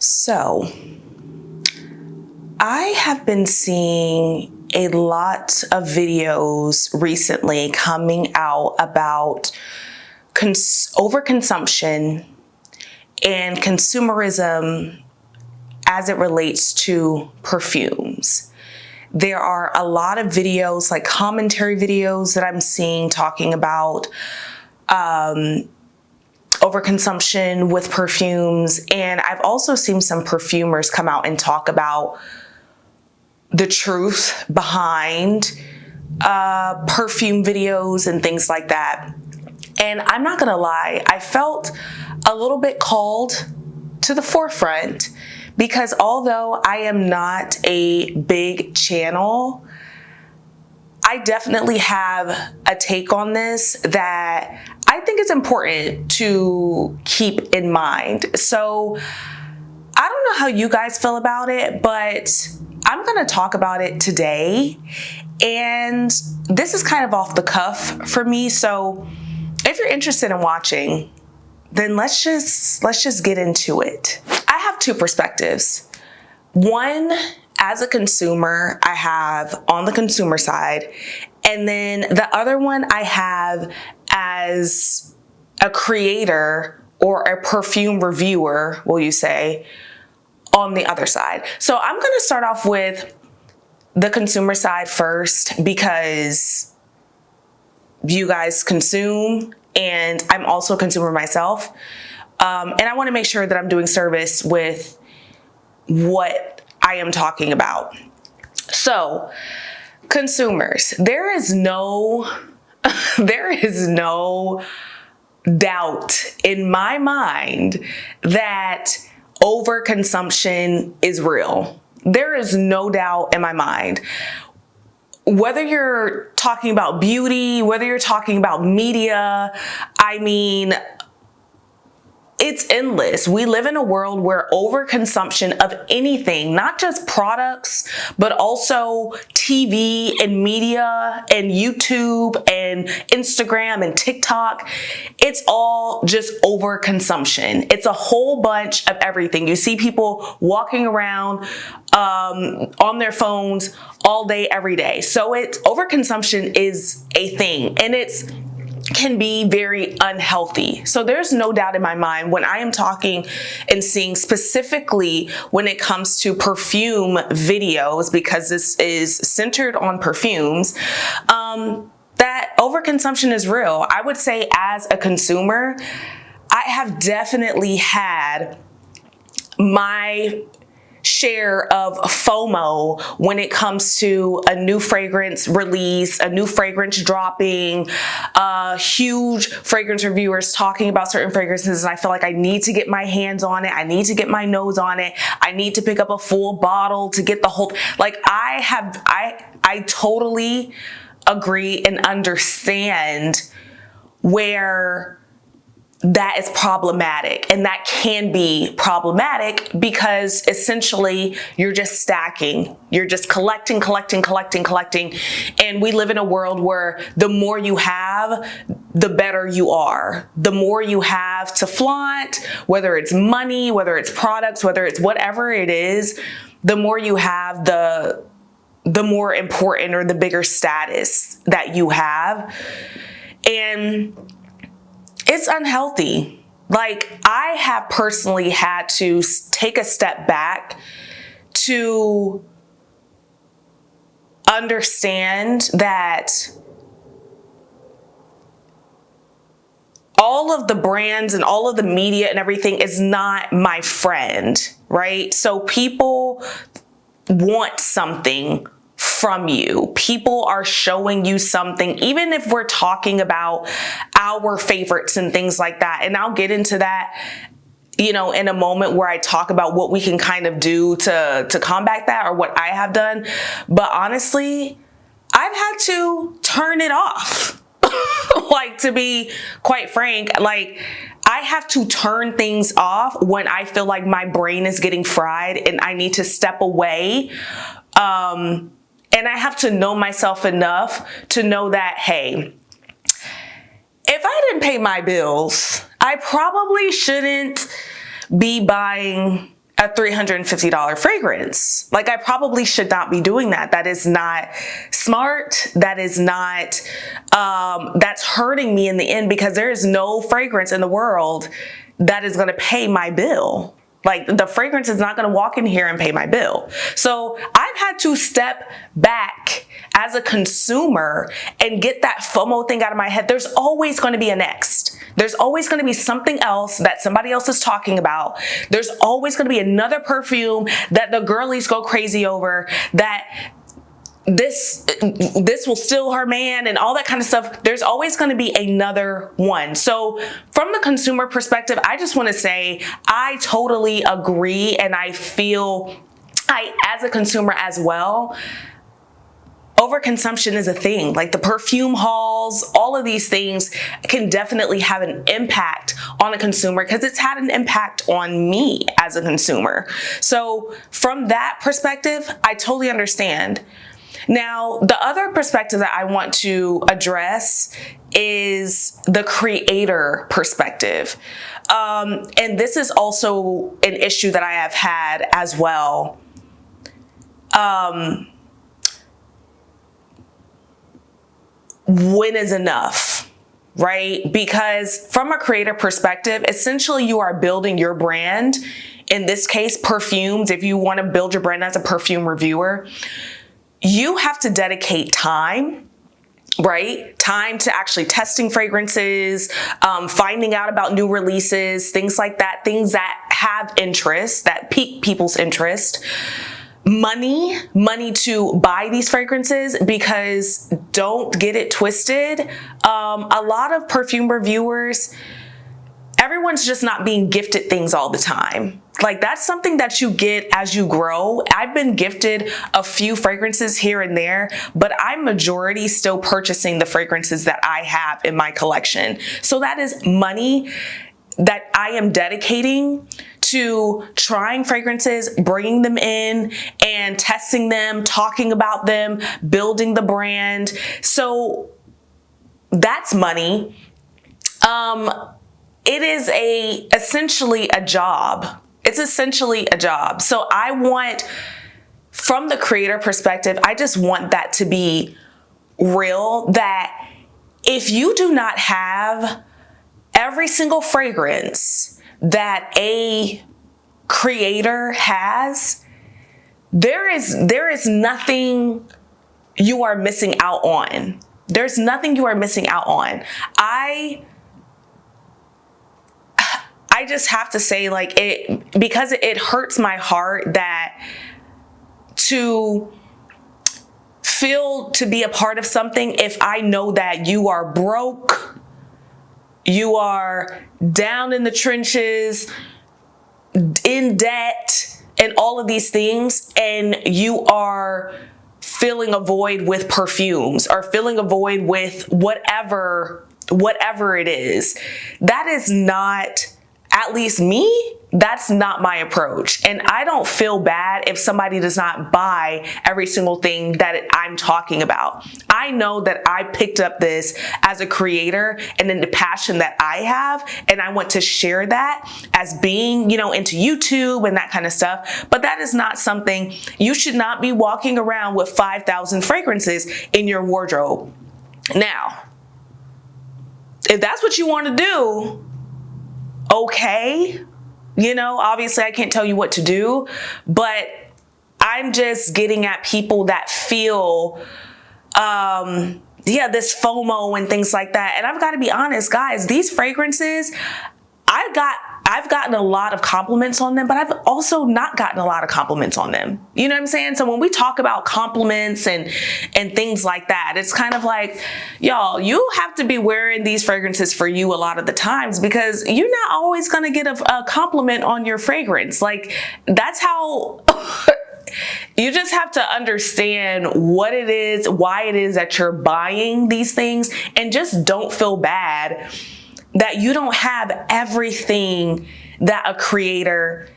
So, I have been seeing a lot of videos recently coming out about overconsumption and consumerism as it relates to perfumes. There are a lot of videos, like commentary videos that I'm seeing talking about overconsumption with perfumes. And I've also seen some perfumers come out and talk about the truth behind perfume videos and things like that. And I'm not gonna lie, I felt a little bit called to the forefront because although I am not a big channel, I definitely have a take on this that I think is important to keep in mind. So I don't know how you guys feel about it, but I'm gonna talk about it today. And this is kind of off the cuff for me. So if you're interested in watching, then let's just get into it. I have two perspectives. One, as a consumer, I have on the consumer side, and then the other one I have as a creator or a perfume reviewer, will you say, on the other side. So I'm gonna start off with the consumer side first because you guys consume and I'm also a consumer myself. And I wanna make sure that I'm doing service with what I am talking about. So consumers, there is no doubt in my mind that overconsumption is real. There is no doubt in my mind. Whether you're talking about beauty, whether you're talking about media, I mean, it's endless. We live in a world where overconsumption of anything, not just products, but also TV and media and YouTube and Instagram and TikTok, it's all just overconsumption. It's a whole bunch of everything. You see people walking around on their phones all day, every day. So overconsumption is a thing, and can be very unhealthy. So there's no doubt in my mind when I am talking and seeing specifically when it comes to perfume videos, because this is centered on perfumes, that overconsumption is real. I would say as a consumer, I have definitely had my share of FOMO when it comes to a new fragrance release, a new fragrance dropping, huge fragrance reviewers talking about certain fragrances, and I feel like I need to get my hands on it. I need to get my nose on it. I need to pick up a full bottle to get the whole, like I totally agree and understand where that is problematic, and that can be problematic because essentially you're just stacking, you're just collecting, and we live in a world where the more you have, the better you are. The more you have to flaunt, whether it's money, whether it's products, whether it's whatever it is, the more you have, the more important or the bigger status that you have. And it's unhealthy. Like, I have personally had to take a step back to understand that all of the brands and all of the media and everything is not my friend, right? So people want something from you. People are showing you something, even if we're talking about our favorites and things like that. And I'll get into that, in a moment where I talk about what we can kind of do to combat that, or what I have done. But honestly, I've had to turn it off. Like, to be quite frank, like, I have to turn things off when I feel like my brain is getting fried and I need to step away. And I have to know myself enough to know that, hey, if I didn't pay my bills, I probably shouldn't be buying a $350 fragrance. Like, I probably should not be doing that. That is not smart. That is not, that's hurting me in the end, because there is no fragrance in the world that is going to pay my bill. Like, the fragrance is not going to walk in here and pay my bill. So I've had to step back as a consumer and get that FOMO thing out of my head. There's always going to be a next. There's always going to be something else that somebody else is talking about. There's always going to be another perfume that the girlies go crazy over, that this will steal her man and all that kind of stuff. There's always going to be another one. So from the consumer perspective, I just want to say I totally agree, and I feel as a consumer as well, overconsumption is a thing. Like, the perfume hauls, all of these things can definitely have an impact on a consumer, because it's had an impact on me as a consumer. So from that perspective, I totally understand. Now, the other perspective that I want to address is the creator perspective. And this is also an issue that I have had as well. When is enough, right? Because from a creator perspective, essentially you are building your brand. In this case, perfumes. If you want to build your brand as a perfume reviewer, you have to dedicate time, right? Time to actually testing fragrances, finding out about new releases, things like that, things that have interest, that pique people's interest. Money to buy these fragrances, because don't get it twisted. A lot of perfume reviewers, everyone's just not being gifted things all the time. Like, that's something that you get as you grow. I've been gifted a few fragrances here and there, but I'm majority still purchasing the fragrances that I have in my collection. So that is money that I am dedicating to trying fragrances, bringing them in and testing them, talking about them, building the brand. So that's money. It is essentially a job. It's essentially a job. So I want, from the creator perspective, I just want that to be real, that if you do not have every single fragrance that a creator has, there is nothing you are missing out on. There's nothing you are missing out on. I just have to say, like, because it hurts my heart that to feel to be a part of something, if I know that you are broke, you are down in the trenches, in debt, and all of these things, and you are filling a void with perfumes or filling a void with whatever it is. That is not, at least me, that's not my approach. And I don't feel bad if somebody does not buy every single thing that I'm talking about. I know that I picked up this as a creator and then the passion that I have, and I want to share that as being, into YouTube and that kind of stuff. But that is not something, you should not be walking around with 5,000 fragrances in your wardrobe. Now, if that's what you want to do, okay. Obviously I can't tell you what to do, but I'm just getting at people that feel, this FOMO and things like that. And I've got to be honest, guys, these fragrances, I've gotten a lot of compliments on them, but I've also not gotten a lot of compliments on them. You know what I'm saying? So when we talk about compliments and things like that, it's kind of like, y'all, you have to be wearing these fragrances for you a lot of the times, because you're not always going to get a compliment on your fragrance. Like, that's how you just have to understand what it is, why it is that you're buying these things, and just don't feel bad that you don't have everything that a creator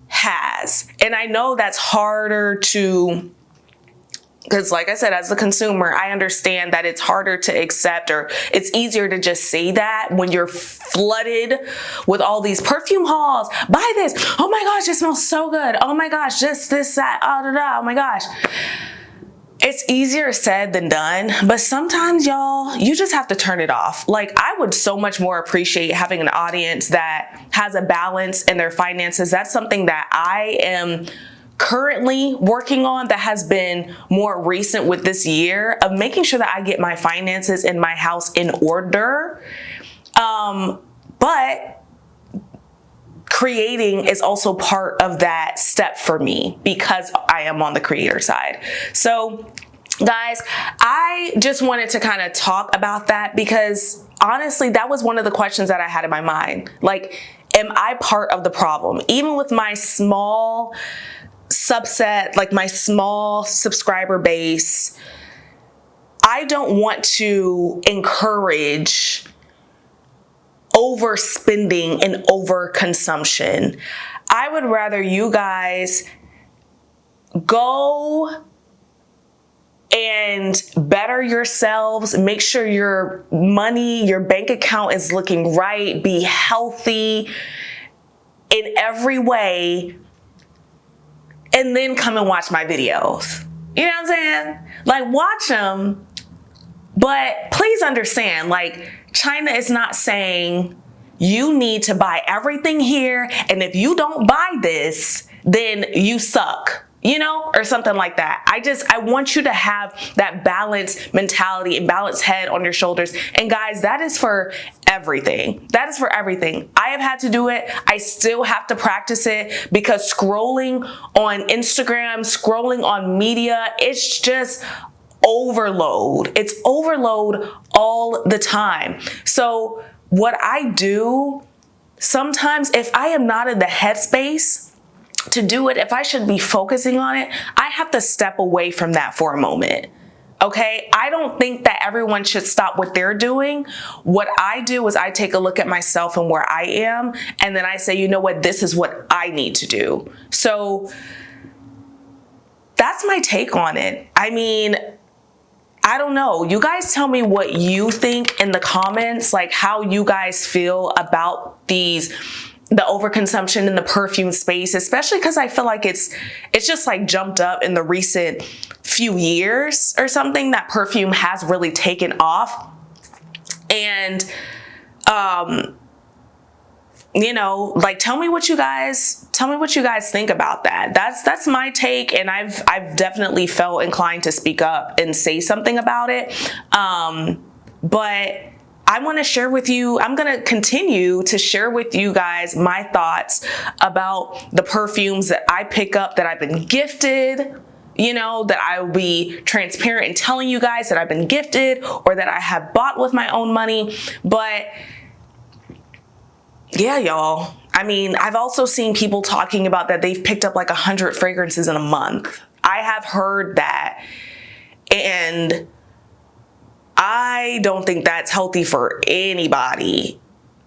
has. And I know that's harder to Because like I said, as a consumer, I understand that it's harder to accept, or it's easier to just say that when you're flooded with all these perfume hauls. Buy this. Oh my gosh, it smells so good. Oh my gosh, just this, that, oh my gosh. It's easier said than done, but sometimes y'all, you just have to turn it off. Like, I would so much more appreciate having an audience that has a balance in their finances. That's something that I am currently working on, that has been more recent with this year, of making sure that I get my finances in my house in order. But creating is also part of that step for me, because I am on the creator side. So guys, I just wanted to kind of talk about that, because honestly, that was one of the questions that I had in my mind. Like, am I part of the problem? Even with my small subset, like my small subscriber base, I don't want to encourage overspending and overconsumption. I would rather you guys go and better yourselves, make sure your money, your bank account is looking right, be healthy in every way, and then come and watch my videos. You know what I'm saying? Like, watch them, but please understand, like, China is not saying you need to buy everything here, and if you don't buy this, then you suck, you know, or something like that. I want you to have that balanced mentality and balanced head on your shoulders. And guys, that is for everything. That is for everything. I have had to do it. I still have to practice it, because scrolling on Instagram, scrolling on media, it's just overload. It's overload all the time. So what I do sometimes, if I am not in the headspace to do it, if I should be focusing on it, I have to step away from that for a moment. Okay, I don't think that everyone should stop what they're doing. What I do is I take a look at myself and where I am, and then I say, you know what, this is what I need to do. So that's my take on it. I mean, I don't know. You guys tell me what you think in the comments, like how you guys feel about the overconsumption in the perfume space, especially because I feel like it's just like jumped up in the recent few years or something, that perfume has really taken off. And you know, like, tell me what you guys think about that. That's my take, and I've definitely felt inclined to speak up and say something about it. But I want to share with you, I'm going to continue to share with you guys my thoughts about the perfumes that I pick up, that I've been gifted, you know, that I will be transparent in telling you guys that I've been gifted or that I have bought with my own money. But yeah, y'all, I mean, I've also seen people talking about that they've picked up like 100 fragrances in a month. I have heard that, and I don't think that's healthy for anybody.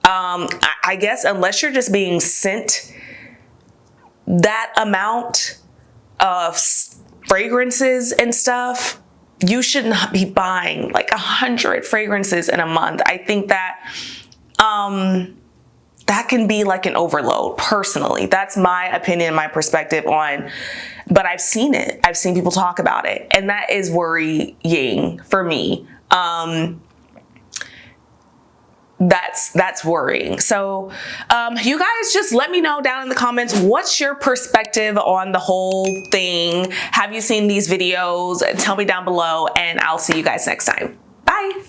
I guess unless you're just being sent that amount of fragrances and stuff, you should not be buying like 100 fragrances in a month. I think that that can be like an overload. Personally, that's my opinion, my perspective on, but I've seen it. I've seen people talk about it, and that is worrying for me. That's worrying. So you guys just let me know down in the comments, what's your perspective on the whole thing? Have you seen these videos? Tell me down below, and I'll see you guys next time. Bye.